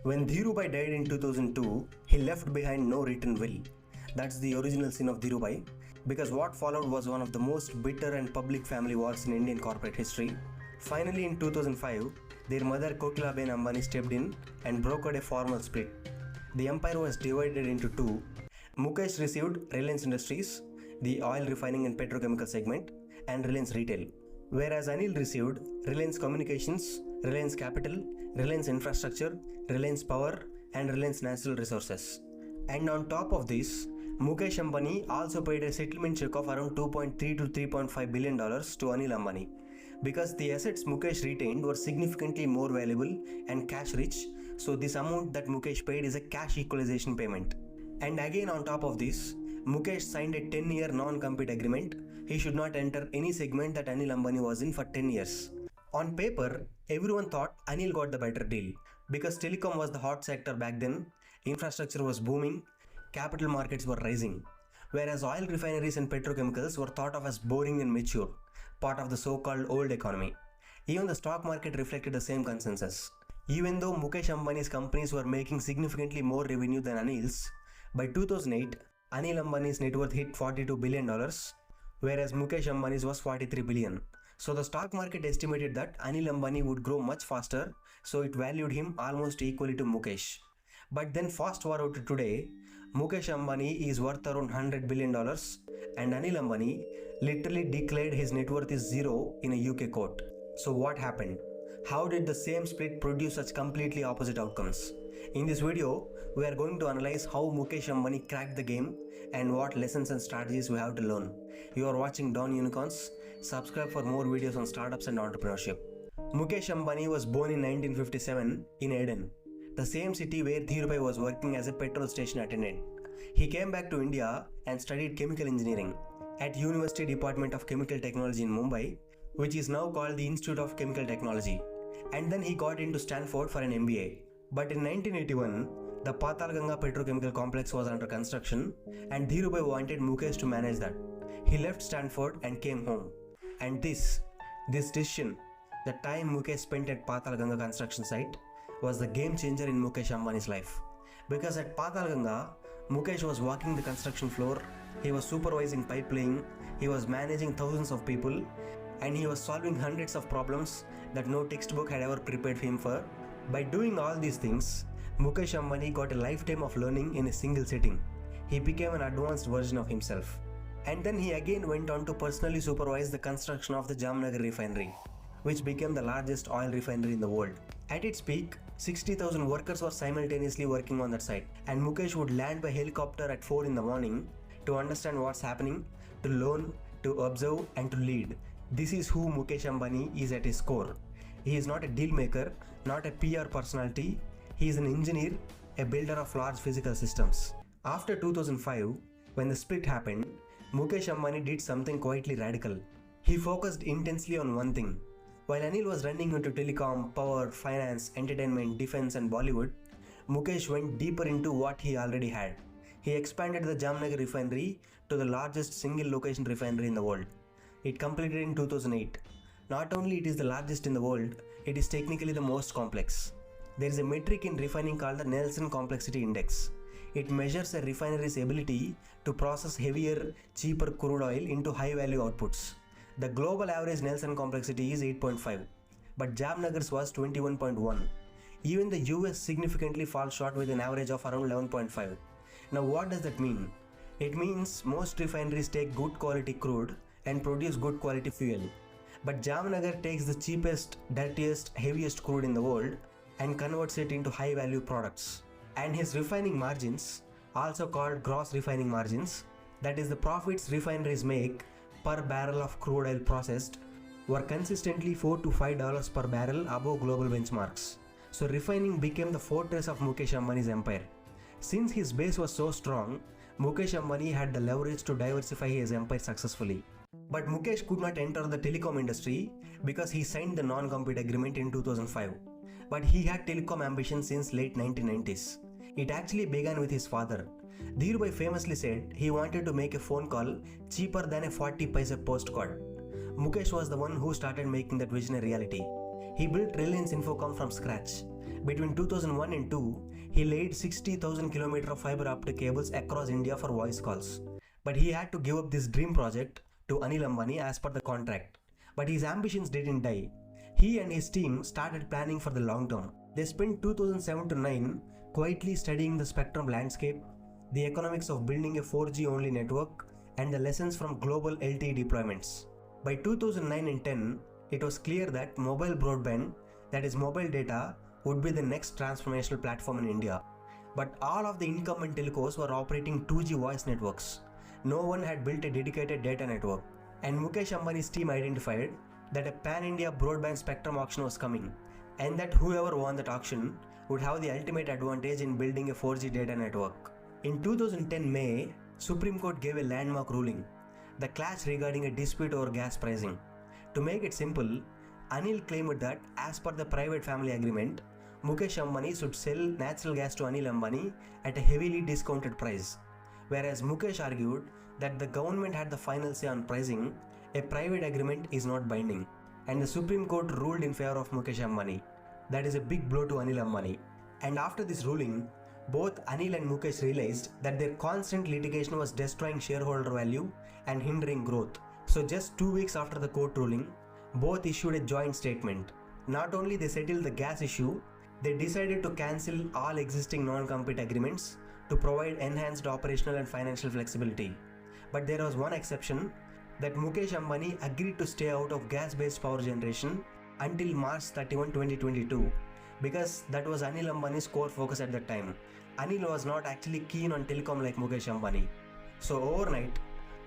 When Dhirubhai died in 2002, he left behind no written will. That's the original sin of Dhirubhai, because what followed was one of the most bitter and public family wars in Indian corporate history. Finally, in 2005, their mother Kokilaben Ambani stepped in and brokered a formal split. The empire was divided into two. Mukesh received Reliance Industries, the oil refining and petrochemical segment, and Reliance Retail, whereas Anil received Reliance Communications, Reliance Capital, Reliance Infrastructure, Reliance Power, and Reliance Natural Resources. And on top of this, Mukesh Ambani also paid a settlement check of around $2.3 to $3.5 billion to Anil Ambani, because the assets Mukesh retained were significantly more valuable and cash rich, so this amount that Mukesh paid is a cash equalization payment. And again on top of this, Mukesh signed a 10-year non-compete agreement. He should not enter any segment that Anil Ambani was in for 10 years. On paper, everyone thought Anil got the better deal, because telecom was the hot sector back then, infrastructure was booming, capital markets were rising, whereas oil refineries and petrochemicals were thought of as boring and mature, part of the so-called old economy. Even the stock market reflected the same consensus. Even though Mukesh Ambani's companies were making significantly more revenue than Anil's, by 2008, Anil Ambani's net worth hit $42 billion, whereas Mukesh Ambani's was $43 billion. So the stock market estimated that Anil Ambani would grow much faster, so it valued him almost equally to Mukesh. But then fast forward to today, Mukesh Ambani is worth around $100 billion and Anil Ambani literally declared his net worth is zero in a UK court. So what happened? How did the same split produce such completely opposite outcomes? In this video, we are going to analyze how Mukesh Ambani cracked the game and what lessons and strategies we have to learn. You are watching Dawn Unicorns. Subscribe for more videos on startups and entrepreneurship. Mukesh Ambani was born in 1957 in Eden, the same city where Dhirubhai was working as a petrol station attendant. He came back to India and studied chemical engineering at University Department of Chemical Technology in Mumbai, which is now called the Institute of Chemical Technology. And then he got into Stanford for an MBA. But in 1981, the Patalganga petrochemical complex was under construction and Dhirubhai wanted Mukesh to manage that. He left Stanford and came home. And this decision, the time Mukesh spent at Patalganga construction site, was the game changer in Mukesh Ambani's life. Because at Patalganga, Mukesh was walking the construction floor, he was supervising pipe laying, he was managing thousands of people, and he was solving hundreds of problems that no textbook had ever prepared him for. By doing all these things, Mukesh Ambani got a lifetime of learning in a single sitting. He became an advanced version of himself. And then he again went on to personally supervise the construction of the Jamnagar refinery, which became the largest oil refinery in the world. At its peak, 60,000 workers were simultaneously working on that site, and Mukesh would land by helicopter at 4 in the morning to understand what's happening, to learn, to observe, and to lead. This is who Mukesh Ambani is at his core. He is not a deal maker, not a PR personality. He is an engineer, a builder of large physical systems. After 2005, when the split happened, Mukesh Ambani did something quietly radical. He focused intensely on one thing. While Anil was running into telecom, power, finance, entertainment, defense and Bollywood, Mukesh went deeper into what he already had. He expanded the Jamnagar refinery to the largest single location refinery in the world. It completed in 2008. Not only it is the largest in the world, it is technically the most complex. There is a metric in refining called the Nelson Complexity Index. It measures a refinery's ability to process heavier, cheaper crude oil into high-value outputs. The global average Nelson complexity is 8.5, but Jamnagar's was 21.1. Even the US significantly falls short with an average of around 11.5. Now what does that mean? It means most refineries take good quality crude and produce good quality fuel. But Jamnagar takes the cheapest, dirtiest, heaviest crude in the world and converts it into high-value products. And his refining margins, also called gross refining margins, that is the profits refineries make per barrel of crude oil processed, were consistently $4 to $5 per barrel above global benchmarks. So refining became the fortress of Mukesh Ambani's empire. Since his base was so strong, Mukesh Ambani had the leverage to diversify his empire successfully. But Mukesh could not enter the telecom industry because he signed the non-compete agreement in 2005. But he had telecom ambitions since late 1990s. It actually began with his father. Dhirubhai famously said he wanted to make a phone call cheaper than a 40 paisa postcard. Mukesh was the one who started making that vision a reality. He built Reliance Infocom from scratch. Between 2001 and 2, he laid 60,000 km of fiber optic cables across India for voice calls. But he had to give up this dream project to Anil Ambani as per the contract. But his ambitions didn't die. He and his team started planning for the long term. They spent 2007 to 9 quietly studying the spectrum landscape, the economics of building a 4G only network, and the lessons from global LTE deployments. By 2009 and 10, it was clear that mobile broadband, that is mobile data, would be the next transformational platform in India. But all of the incumbent telcos were operating 2G voice networks. No one had built a dedicated data network. And Mukesh Ambani's team identified that a pan-India broadband spectrum auction was coming, and that whoever won that auction would have the ultimate advantage in building a 4G data network. In 2010 May, Supreme Court gave a landmark ruling, the clash regarding a dispute over gas pricing. To make it simple, Anil claimed that as per the private family agreement, Mukesh Ambani should sell natural gas to Anil Ambani at a heavily discounted price, whereas Mukesh argued that the government had the final say on pricing. A private agreement is not binding, and the Supreme Court ruled in favor of Mukesh Ambani. That is a big blow to Anil Ambani. And after this ruling, both Anil and Mukesh realized that their constant litigation was destroying shareholder value and hindering growth. So just 2 weeks after the court ruling, both issued a joint statement. Not only they settled the gas issue, they decided to cancel all existing non-compete agreements to provide enhanced operational and financial flexibility. But there was one exception, that Mukesh Ambani agreed to stay out of gas-based power generation until March 31, 2022, because that was Anil Ambani's core focus at that time. Anil was not actually keen on telecom like Mukesh Ambani. So overnight,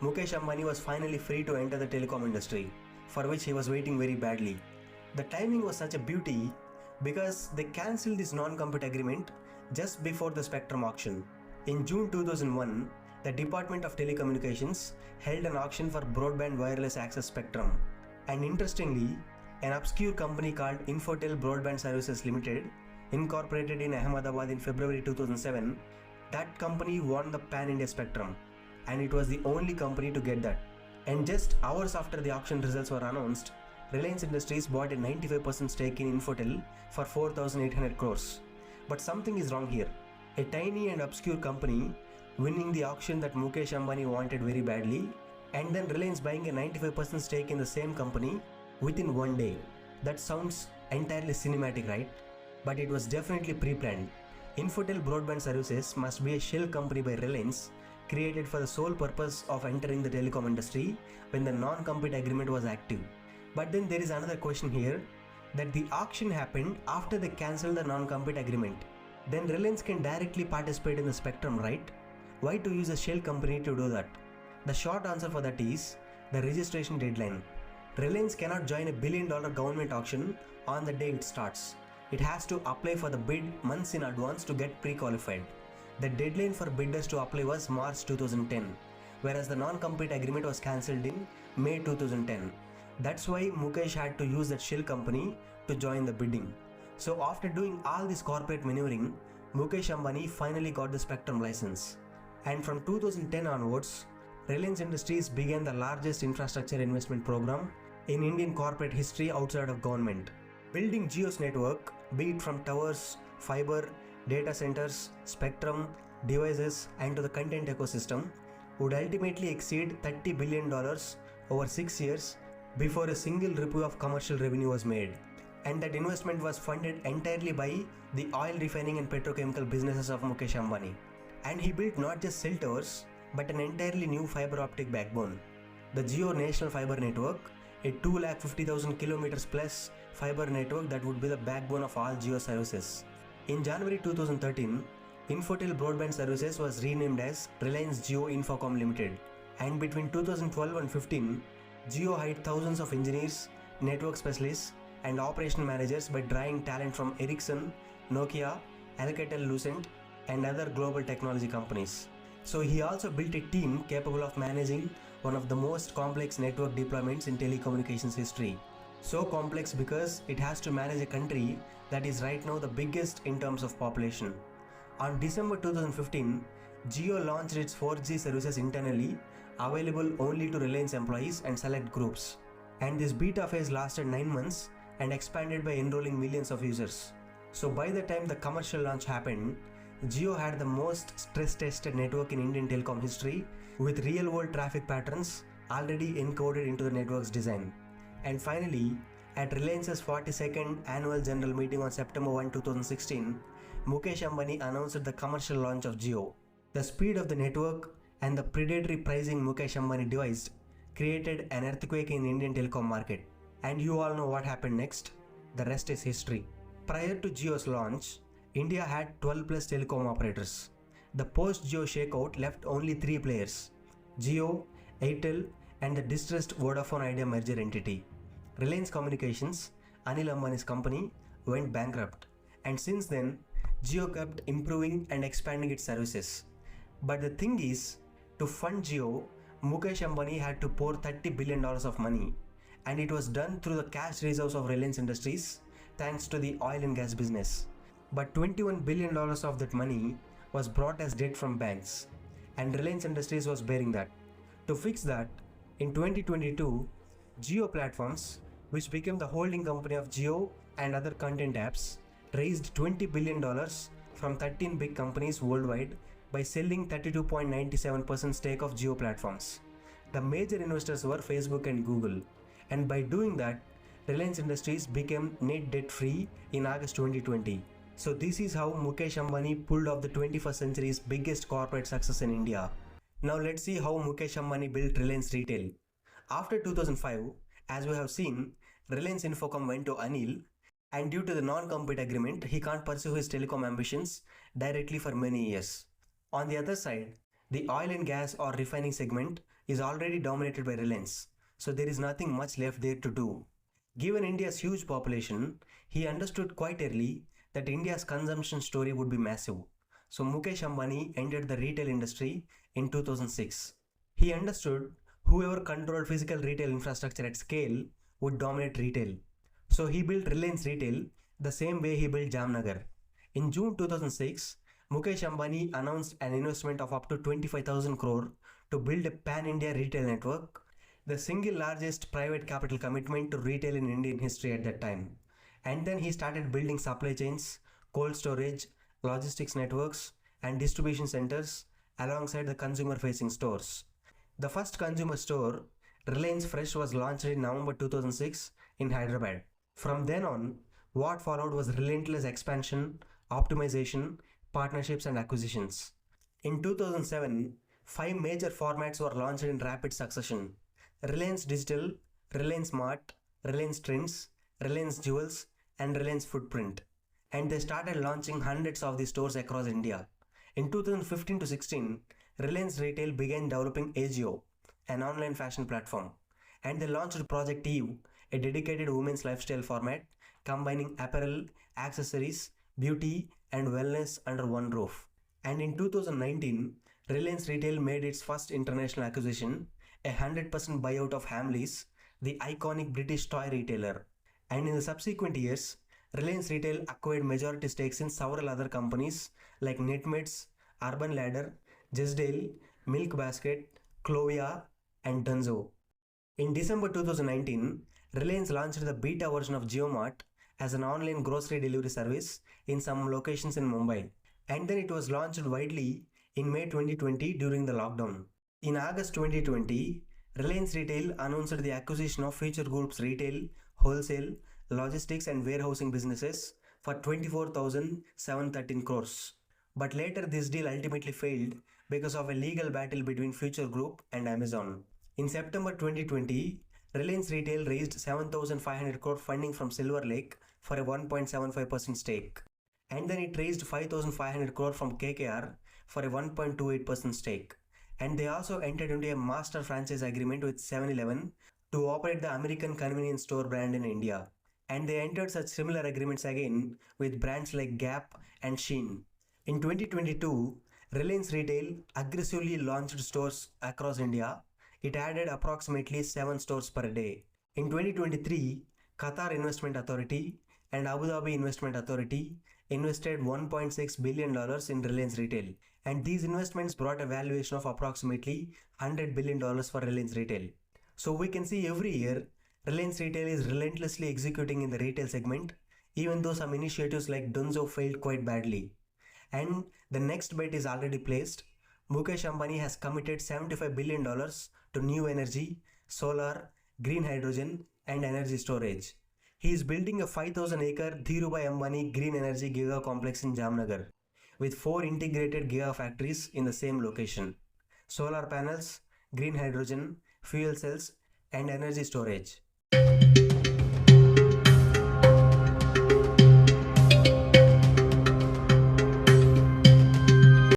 Mukesh Ambani was finally free to enter the telecom industry, for which he was waiting very badly. The timing was such a beauty because they cancelled this non-compete agreement just before the spectrum auction. In June 2001, the Department of Telecommunications held an auction for broadband wireless access spectrum. And interestingly, an obscure company called Infotel Broadband Services Limited, incorporated in Ahmedabad in February 2007, that company won the pan-India spectrum, and it was the only company to get that. And just hours after the auction results were announced, Reliance Industries bought a 95% stake in Infotel for 4,800 crores. But something is wrong here. A tiny and obscure company winning the auction that Mukesh Ambani wanted very badly, and then Reliance buying a 95% stake in the same company within one day. That sounds entirely cinematic, right? But it was definitely pre-planned. Infotel Broadband Services must be a shell company by Reliance, created for the sole purpose of entering the telecom industry when the non-compete agreement was active. But then there is another question here, that the auction happened after they cancelled the non-compete agreement. Then Reliance can directly participate in the spectrum, right? Why to use a shell company to do that? The short answer for that is the registration deadline. Reliance cannot join a $1 billion government auction on the day it starts. It has to apply for the bid months in advance to get pre-qualified. The deadline for bidders to apply was March 2010, whereas the non-compete agreement was cancelled in May 2010. That's why Mukesh had to use that shell company to join the bidding. So after doing all this corporate maneuvering, Mukesh Ambani finally got the spectrum license. And from 2010 onwards, Reliance Industries began the largest infrastructure investment program in Indian corporate history outside of government. Building Jio's network, be it from towers, fiber, data centers, spectrum, devices, and to the content ecosystem, would ultimately exceed $30 billion over 6 years before a single rupee of commercial revenue was made. And that investment was funded entirely by the oil refining and petrochemical businesses of Mukesh Ambani. And he built not just cell towers, but an entirely new fiber optic backbone. The Jio National Fiber Network, a 250,000 kilometers plus fiber network that would be the backbone of all Jio services. In January 2013, Infotel Broadband Services was renamed as Reliance Jio Infocom Limited. And between 2012 and 15, Jio hired thousands of engineers, network specialists, and operational managers by drawing talent from Ericsson, Nokia, Alcatel-Lucent, and other global technology companies. So he also built a team capable of managing one of the most complex network deployments in telecommunications history. So complex because it has to manage a country that is right now the biggest in terms of population. On December 2015, Jio launched its 4G services internally, available only to Reliance employees and select groups. And this beta phase lasted 9 months and expanded by enrolling millions of users. So by the time the commercial launch happened, Jio had the most stress-tested network in Indian telecom history, with real-world traffic patterns already encoded into the network's design. And finally, at Reliance's 42nd annual general meeting on September 1, 2016, Mukesh Ambani announced the commercial launch of Jio. The speed of the network and the predatory pricing Mukesh Ambani devised created an earthquake in the Indian telecom market. And you all know what happened next. The rest is history. Prior to Jio's launch, India had 12 plus telecom operators. The post-Jio shakeout left only 3 players: Jio, Airtel, and the distressed Vodafone Idea merger entity. Reliance Communications, Anil Ambani's company, went bankrupt, and since then, Jio kept improving and expanding its services. But the thing is, to fund Jio, Mukesh Ambani had to pour $30 billion of money, and it was done through the cash reserves of Reliance Industries thanks to the oil and gas business. But $21 billion of that money was brought as debt from banks, and Reliance Industries was bearing that. To fix that, in 2022, Jio Platforms, which became the holding company of Jio and other content apps, raised $20 billion from 13 big companies worldwide by selling 32.97% stake of Jio Platforms. The major investors were Facebook and Google, and by doing that, Reliance Industries became net debt free in August 2020. So this is how Mukesh Ambani pulled off the 21st century's biggest corporate success in India. Now let's see how Mukesh Ambani built Reliance Retail. After 2005, as we have seen, Reliance Infocom went to Anil, and due to the non-compete agreement, he can't pursue his telecom ambitions directly for many years. On the other side, the oil and gas or refining segment is already dominated by Reliance, so there is nothing much left there to do. Given India's huge population, he understood quite early that India's consumption story would be massive. So Mukesh Ambani entered the retail industry in 2006. He understood whoever controlled physical retail infrastructure at scale would dominate retail. So he built Reliance Retail the same way he built Jamnagar. In June 2006, Mukesh Ambani announced an investment of up to 25,000 crore to build a pan-India retail network, the single largest private capital commitment to retail in Indian history at that time. And then he started building supply chains, cold storage, logistics networks, and distribution centers alongside the consumer-facing stores. The first consumer store, Reliance Fresh, was launched in November 2006 in Hyderabad. From then on, what followed was relentless expansion, optimization, partnerships, and acquisitions. In 2007, 5 major formats were launched in rapid succession: Reliance Digital, Reliance Mart, Reliance Trends, Reliance Jewels, and Reliance Footprint. And they started launching hundreds of these stores across India. In 2015 to 16, Reliance Retail began developing Agio, an online fashion platform, and they launched Project Eve, a dedicated women's lifestyle format combining apparel, accessories, beauty, and wellness under one roof. And in 2019, Reliance Retail made its first international acquisition, a 100% buyout of Hamleys, the iconic British toy retailer. And in the subsequent years, Reliance Retail acquired majority stakes in several other companies like Netmates, Urban Ladder, Jesdale, Milk Basket, Clovia, and Dunzo. In December 2019, Reliance launched the beta version of JioMart as an online grocery delivery service in some locations in Mumbai. And then it was launched widely in May 2020 during the lockdown. In August 2020, Reliance Retail announced the acquisition of Future Group's retail, wholesale, logistics, and warehousing businesses for 24,713 crores. But later this deal ultimately failed because of a legal battle between Future Group and Amazon. In September 2020, Reliance Retail raised 7,500 crore funding from Silver Lake for a 1.75% stake. And then it raised 5,500 crore from KKR for a 1.28% stake. And they also entered into a master franchise agreement with 7-Eleven to operate the American convenience store brand in India. And they entered such similar agreements again with brands like Gap and Shein. In 2022, Reliance Retail aggressively launched stores across India. It added approximately 7 stores per day. In 2023, Qatar Investment Authority and Abu Dhabi Investment Authority invested $1.6 billion in Reliance Retail. And these investments brought a valuation of approximately $100 billion for Reliance Retail. So we can see every year, Reliance Retail is relentlessly executing in the retail segment, even though some initiatives like Dunzo failed quite badly. And the next bet is already placed. Mukesh Ambani has committed $75 billion to new energy, solar, green hydrogen, and energy storage. He is building a 5,000-acre Dhirubhai Ambani Green Energy Giga Complex in Jamnagar, with 4 integrated giga factories in the same location: solar panels, green hydrogen, fuel cells, and energy storage.